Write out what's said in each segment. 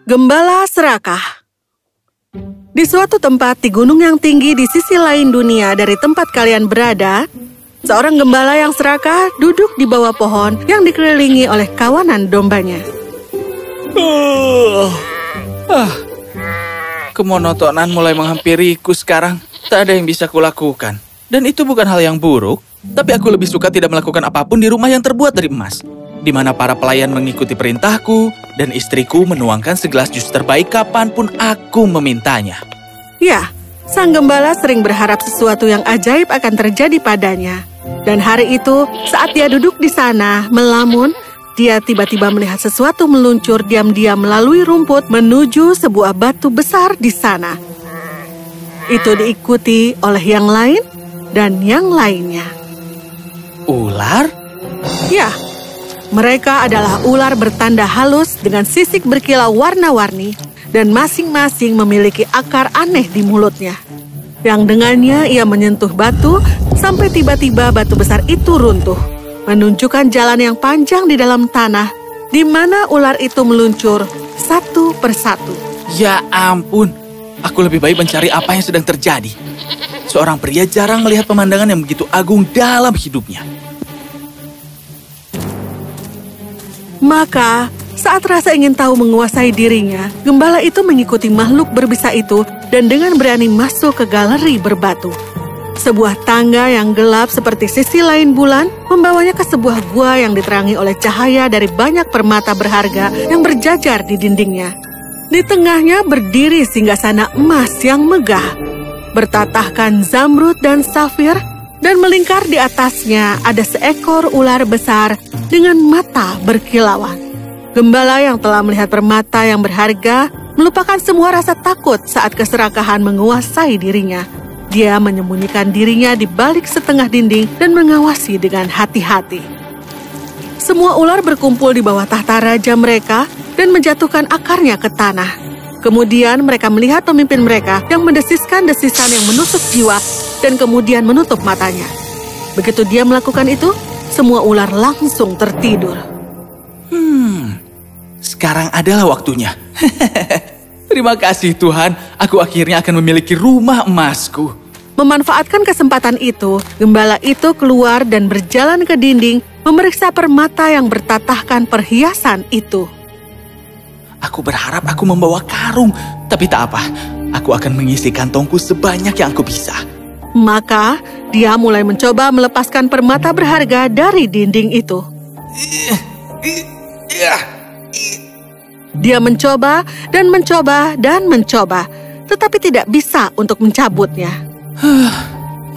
Gembala Serakah. Di suatu tempat di gunung yang tinggi di sisi lain dunia dari tempat kalian berada, seorang gembala yang serakah duduk di bawah pohon yang dikelilingi oleh kawanan dombanya. Kemonotonan mulai menghampiriku sekarang. Tak ada yang bisa kulakukan. Dan itu bukan hal yang buruk, tapi aku lebih suka tidak melakukan apapun di rumah yang terbuat dari emas, di mana para pelayan mengikuti perintahku dan istriku menuangkan segelas jus terbaik kapanpun aku memintanya. Ya, sang gembala sering berharap sesuatu yang ajaib akan terjadi padanya. Dan hari itu, saat dia duduk di sana, melamun, dia tiba-tiba melihat sesuatu meluncur diam-diam melalui rumput menuju sebuah batu besar di sana. Itu diikuti oleh yang lain dan yang lainnya. Ular? Ya, mereka adalah ular bertanda halus dengan sisik berkilau warna-warni dan masing-masing memiliki akar aneh di mulutnya. Yang dengannya ia menyentuh batu sampai tiba-tiba batu besar itu runtuh, menunjukkan jalan yang panjang di dalam tanah di mana ular itu meluncur satu persatu. Ya ampun, aku lebih baik mencari apa yang sedang terjadi. Seorang pria jarang melihat pemandangan yang begitu agung dalam hidupnya. Maka, saat rasa ingin tahu menguasai dirinya, gembala itu mengikuti makhluk berbisa itu dan dengan berani masuk ke galeri berbatu. Sebuah tangga yang gelap seperti sisi lain bulan membawanya ke sebuah gua yang diterangi oleh cahaya dari banyak permata berharga yang berjajar di dindingnya. Di tengahnya berdiri singgasana emas yang megah, bertatahkan zamrud dan safir, dan melingkar di atasnya ada seekor ular besar dengan mata berkilauan. Gembala yang telah melihat permata yang berharga melupakan semua rasa takut saat keserakahan menguasai dirinya. Dia menyembunyikan dirinya di balik setengah dinding dan mengawasi dengan hati-hati. Semua ular berkumpul di bawah tahta raja mereka dan menjatuhkan akarnya ke tanah. Kemudian mereka melihat pemimpin mereka yang mendesiskan desisan yang menusuk jiwa dan kemudian menutup matanya. Begitu dia melakukan itu, semua ular langsung tertidur. Sekarang adalah waktunya. Terima kasih Tuhan, aku akhirnya akan memiliki rumah emasku. Memanfaatkan kesempatan itu, gembala itu keluar dan berjalan ke dinding, memeriksa permata yang bertatahkan perhiasan itu. Aku berharap aku membawa karung, tapi tak apa. Aku akan mengisi kantongku sebanyak yang aku bisa. Maka, dia mulai mencoba melepaskan permata berharga dari dinding itu. Dia mencoba dan mencoba dan mencoba, tetapi tidak bisa untuk mencabutnya.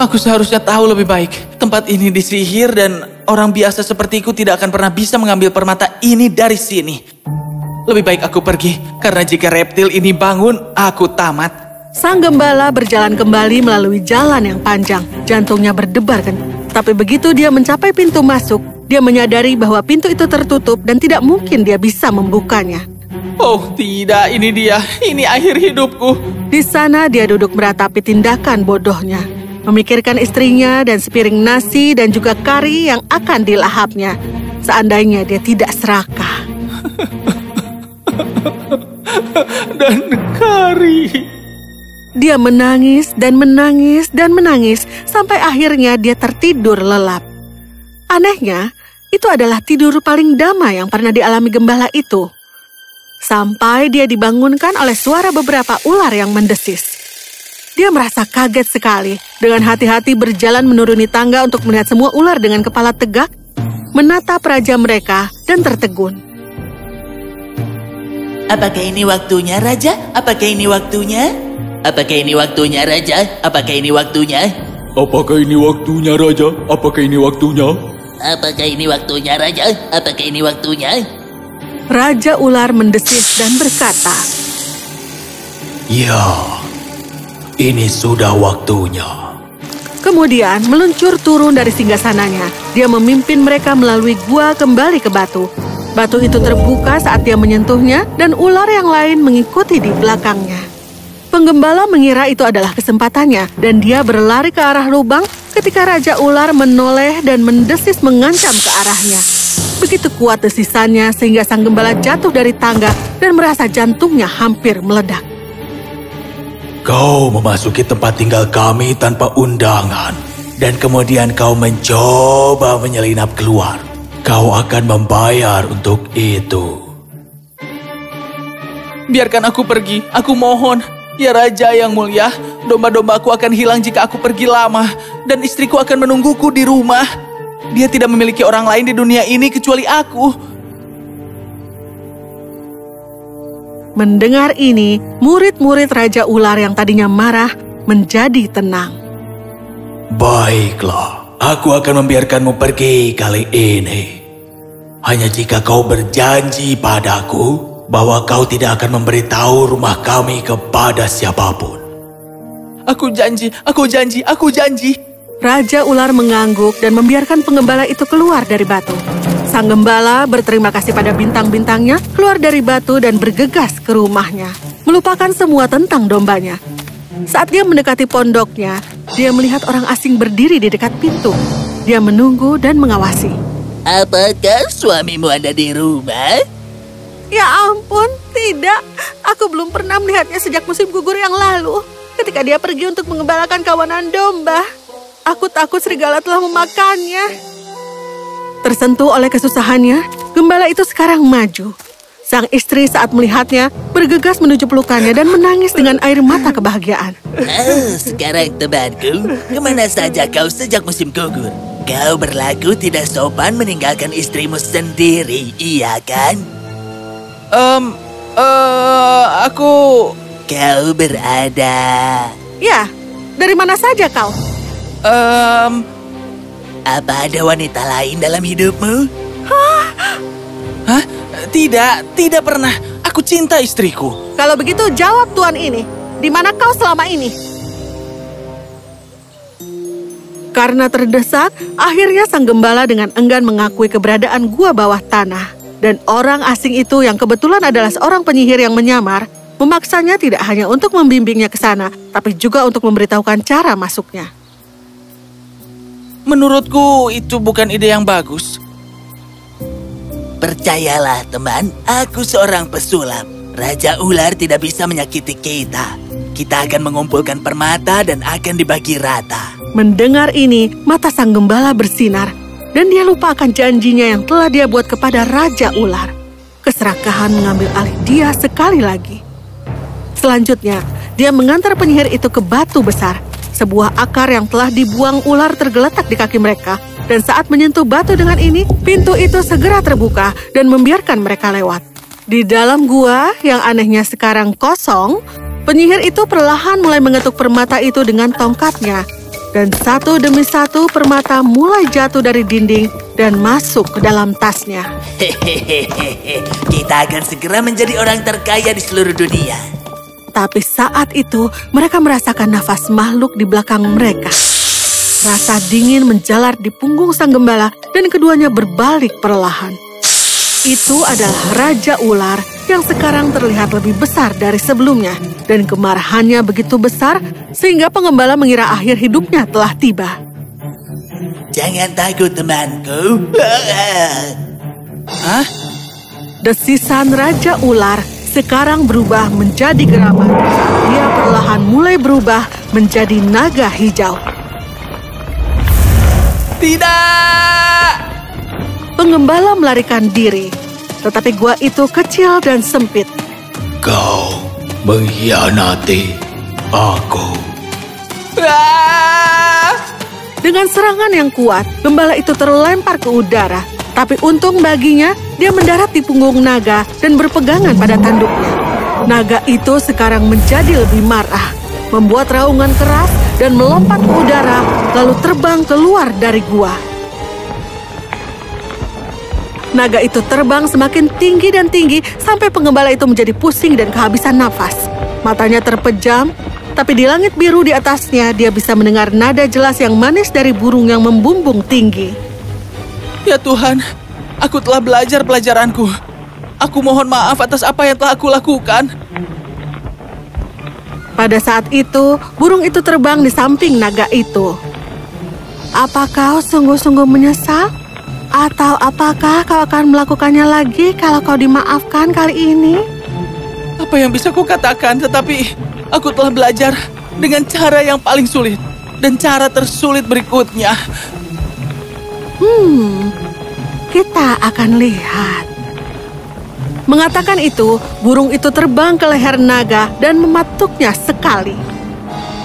Aku seharusnya tahu lebih baik. Tempat ini disihir dan orang biasa sepertiku tidak akan pernah bisa mengambil permata ini dari sini. Lebih baik aku pergi, karena jika reptil ini bangun, aku tamat. Sang gembala berjalan kembali melalui jalan yang panjang. Jantungnya berdebar kencang. Tapi begitu dia mencapai pintu masuk, dia menyadari bahwa pintu itu tertutup dan tidak mungkin dia bisa membukanya. Oh tidak, ini dia. Ini akhir hidupku. Di sana dia duduk meratapi tindakan bodohnya, memikirkan istrinya dan sepiring nasi dan juga kari yang akan dilahapnya. Seandainya dia tidak serakah. Dan kari. Dia menangis dan menangis dan menangis sampai akhirnya dia tertidur lelap. Anehnya, itu adalah tidur paling damai yang pernah dialami gembala itu. Sampai dia dibangunkan oleh suara beberapa ular yang mendesis. Dia merasa kaget sekali, dengan hati-hati berjalan menuruni tangga untuk melihat semua ular dengan kepala tegak, menatap raja mereka dan tertegun. Apakah ini waktunya, Raja? Apakah ini waktunya? Apakah ini waktunya, Raja? Apakah ini waktunya? Apakah ini waktunya, Raja? Apakah ini waktunya? Apakah ini waktunya, Raja? Apakah ini waktunya? Raja ular mendesis dan berkata, Ya, ini sudah waktunya. Kemudian meluncur turun dari singgasananya. Dia memimpin mereka melalui gua kembali ke batu. Batu itu terbuka saat dia menyentuhnya dan ular yang lain mengikuti di belakangnya. Penggembala mengira itu adalah kesempatannya dan dia berlari ke arah lubang ketika Raja Ular menoleh dan mendesis mengancam ke arahnya. Begitu kuat desisannya sehingga sang gembala jatuh dari tangga dan merasa jantungnya hampir meledak. Kau memasuki tempat tinggal kami tanpa undangan, dan kemudian kau mencoba menyelinap keluar. Kau akan membayar untuk itu. Biarkan aku pergi, aku mohon. Ya Raja yang mulia, domba-dombaku akan hilang jika aku pergi lama, dan istriku akan menungguku di rumah. Dia tidak memiliki orang lain di dunia ini kecuali aku. Mendengar ini, murid-murid Raja Ular yang tadinya marah menjadi tenang. Baiklah, aku akan membiarkanmu pergi kali ini. Hanya jika kau berjanji padaku bahwa kau tidak akan memberitahu rumah kami kepada siapapun. Aku janji, aku janji, aku janji. Raja Ular mengangguk dan membiarkan pengembala itu keluar dari batu. Sang gembala berterima kasih pada bintang-bintangnya, keluar dari batu dan bergegas ke rumahnya, melupakan semua tentang dombanya. Saat dia mendekati pondoknya, dia melihat orang asing berdiri di dekat pintu. Dia menunggu dan mengawasi. Apakah suamimu ada di rumah? Ya ampun, tidak. Aku belum pernah melihatnya sejak musim gugur yang lalu. Ketika dia pergi untuk mengembalakan kawanan domba, aku takut serigala telah memakannya. Tersentuh oleh kesusahannya, gembala itu sekarang maju. Sang istri saat melihatnya bergegas menuju pelukannya dan menangis dengan air mata kebahagiaan. Oh, sekarang temanku, kemana saja kau sejak musim gugur? Kau berlaku tidak sopan meninggalkan istrimu sendiri, iya kan? Aku... Kau berada... Ya, dari mana saja kau? Apa ada wanita lain dalam hidupmu? Hah? Tidak pernah. Aku cinta istriku. Kalau begitu jawab tuan ini. Di mana kau selama ini? Karena terdesak, akhirnya sang gembala dengan enggan mengakui keberadaan gua bawah tanah. Dan orang asing itu yang kebetulan adalah seorang penyihir yang menyamar, memaksanya tidak hanya untuk membimbingnya ke sana, tapi juga untuk memberitahukan cara masuknya. Menurutku itu bukan ide yang bagus. Percayalah teman, aku seorang pesulap. Raja Ular tidak bisa menyakiti kita. Kita akan mengumpulkan permata dan akan dibagi rata. Mendengar ini, mata sang gembala bersinar. Dan dia lupa akan janjinya yang telah dia buat kepada Raja Ular. Keserakahan mengambil alih dia sekali lagi. Selanjutnya, dia mengantar penyihir itu ke batu besar. Sebuah akar yang telah dibuang ular tergeletak di kaki mereka, dan saat menyentuh batu dengan ini, pintu itu segera terbuka dan membiarkan mereka lewat. Di dalam gua yang anehnya sekarang kosong, penyihir itu perlahan mulai mengetuk permata itu dengan tongkatnya, dan satu demi satu permata mulai jatuh dari dinding dan masuk ke dalam tasnya. Hehehe, kita akan segera menjadi orang terkaya di seluruh dunia. Tapi saat itu, mereka merasakan nafas makhluk di belakang mereka. Rasa dingin menjalar di punggung sang gembala dan keduanya berbalik perlahan. Itu adalah Raja Ular yang sekarang terlihat lebih besar dari sebelumnya. Dan kemarahannya begitu besar sehingga pengembala mengira akhir hidupnya telah tiba. Jangan takut temanku. Hah? Desisan Raja Ular sekarang berubah menjadi geraman. Dia perlahan mulai berubah menjadi naga hijau. Tidak! Pengembala melarikan diri, tetapi gua itu kecil dan sempit. Kau mengkhianati aku. Dengan serangan yang kuat, gembala itu terlempar ke udara. Tapi untung baginya, dia mendarat di punggung naga dan berpegangan pada tanduknya. Naga itu sekarang menjadi lebih marah, membuat raungan keras dan melompat ke udara, lalu terbang keluar dari gua. Naga itu terbang semakin tinggi dan tinggi sampai pengembala itu menjadi pusing dan kehabisan nafas. Matanya terpejam, tapi di langit biru di atasnya dia bisa mendengar nada jelas yang manis dari burung yang membumbung tinggi. Ya Tuhan, aku telah belajar pelajaranku. Aku mohon maaf atas apa yang telah aku lakukan. Pada saat itu, burung itu terbang di samping naga itu. Apa kau sungguh-sungguh menyesal? Atau apakah kau akan melakukannya lagi kalau kau dimaafkan kali ini? apa yang bisa kukatakan, tetapi aku telah belajar dengan cara yang paling sulit. Dan cara tersulit berikutnya. Kita akan lihat. Mengatakan itu, burung itu terbang ke leher naga dan mematuknya sekali.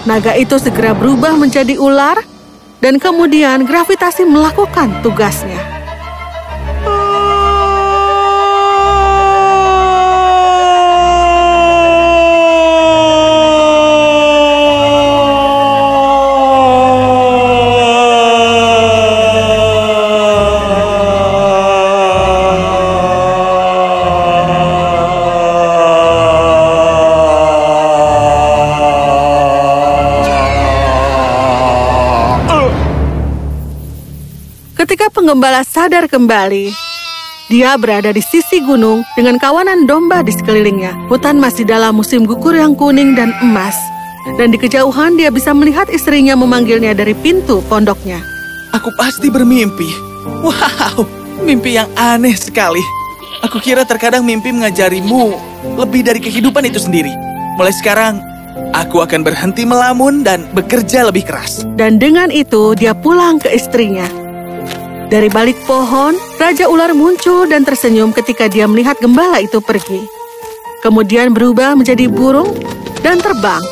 Naga itu segera berubah menjadi ular, dan kemudian gravitasi melakukan tugasnya. Ketika penggembala sadar kembali, dia berada di sisi gunung dengan kawanan domba di sekelilingnya. Hutan masih dalam musim gugur yang kuning dan emas. Dan di kejauhan dia bisa melihat istrinya memanggilnya dari pintu pondoknya. Aku pasti bermimpi. Wow, mimpi yang aneh sekali. Aku kira terkadang mimpi mengajarimu lebih dari kehidupan itu sendiri. Mulai sekarang, aku akan berhenti melamun dan bekerja lebih keras. Dan dengan itu dia pulang ke istrinya. Dari balik pohon, Raja Ular muncul dan tersenyum ketika dia melihat gembala itu pergi. Kemudian berubah menjadi burung dan terbang.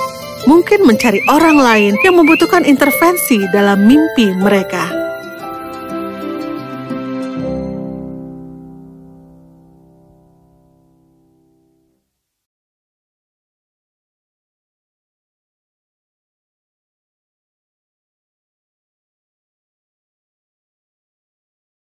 Mungkin mencari orang lain yang membutuhkan intervensi dalam mimpi mereka.